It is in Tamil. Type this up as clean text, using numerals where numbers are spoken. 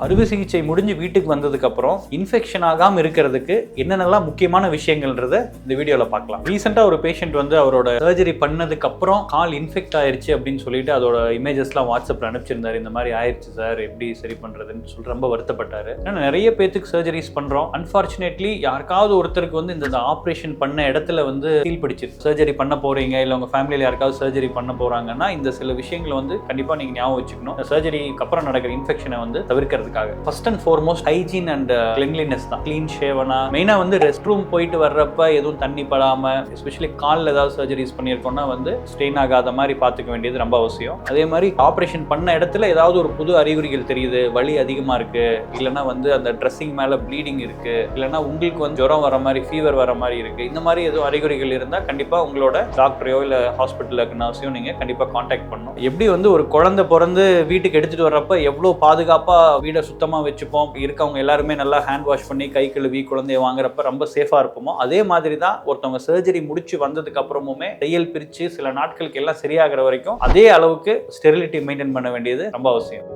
அறுவை சிகிச்சை முடிஞ்சு வீட்டுக்கு வந்ததுக்கு அப்புறம் இன்ஃபெக்ஷன் ஆகாம இருக்கிறதுக்கு என்னென்னலாம் முக்கியமான விஷயங்கள்ன்றத இந்த வீடியோல பார்க்கலாம். ரீசெண்டா ஒரு பேஷண்ட் வந்து அவரோட சர்ஜரி பண்ணதுக்கு அப்புறம் கால் இன்ஃபெக்ட் ஆயிருச்சு அப்படின்னு சொல்லிட்டு அதோட இமேஜஸ்லாம் வாட்ஸ்அப்ல அனுப்பிச்சிருந்தாரு. இந்த மாதிரி ஆயிருச்சு சார், எப்படி சரி பண்றதுன்னு சொல்லிட்டு ரொம்ப வருத்தப்பட்டாரு. ஏன்னா நிறைய பேத்துக்கு சர்ஜரிஸ் பண்றோம். அன்பார்ச்சுனேட்லி யாருக்காவது ஒருத்தருக்கு வந்து இந்த ஆப்ரேஷன் பண்ண இடத்துல வந்து ஃபீல் பிடிச்சிருக்கு. சர்ஜரி பண்ண போறீங்க இல்ல உங்க ஃபேமிலியில யாருக்காவது சர்ஜரி பண்ண போறாங்கன்னா இந்த சில விஷயங்களை வந்து கண்டிப்பா நீங்க ஞாபகம் வச்சுக்கணும். சர்ஜரிக்கு அப்புறம் நடக்கிற இன்ஃபெக்ஷனை வந்து தவிர்க்கிறது. First and foremost hygiene and cleanliness தான். கிளீன் ஷேவனா மெயினா வந்து ரெஸ்ட் ரூம் போயிட்டு வர்றப்ப எதுவும் தண்ணி படாம, எஸ்பெஷலி கால்ல ஏதாவது சர்ஜரிஸ் பண்ணியிருக்கோம்னா வந்து ஸ்ட்ரெயின் ஆகாத மாதிரி பார்த்துக்க வேண்டியது ரொம்ப அவசியம். அதே மாதிரி ஆப்ரேஷன் பண்ண இடத்துல ஏதாவது ஒரு புது அறிகுறிகள் தெரியுது, வலி அதிகமா இருக்கு, இல்லைன்னா வந்து அந்த ட்ரெஸ்ஸிங் மேல ப்ளீடிங் இருக்கு, இல்லைன்னா உங்களுக்கு வந்து ஜுரம் வர மாதிரி, ஃபீவர் வர மாதிரி இருக்கு, இந்த மாதிரி எதுவும் அறிகுறிகள் இருந்தா கண்டிப்பா உங்களோட டாக்டரையோ இல்ல ஹாஸ்பிட்டலுக்கு நர்ஸையோ நீங்க கண்டிப்பா கான்டாக்ட் பண்ணணும். எப்படி வந்து ஒரு குழந்தை பிறந்து வீட்டுக்கு எடுத்துட்டு வர்றப்ப எவ்வளவு பாதுகாப்பா வீட சுத்தமா வச்சுப்போம், இருக்கவங்க எல்லாருமே நல்லா ஹேண்ட் வாஷ் பண்ணி கை கழுவி குழந்தைய வாங்குறப்ப ரொம்ப சேஃபா இருப்போமோ, அதே மாதிரி தான் ஒருத்தவங்க சர்ஜரி முடிச்சு வந்ததுக்கு அப்புறமுமே தையல் பிரிச்சு சில நாட்களுக்கு எல்லாம் சரியாகிற வரைக்கும் அதே அளவுக்கு ஸ்டெரிலிட்டி மெயின்டைன் பண்ண வேண்டியது ரொம்ப அவசியம்.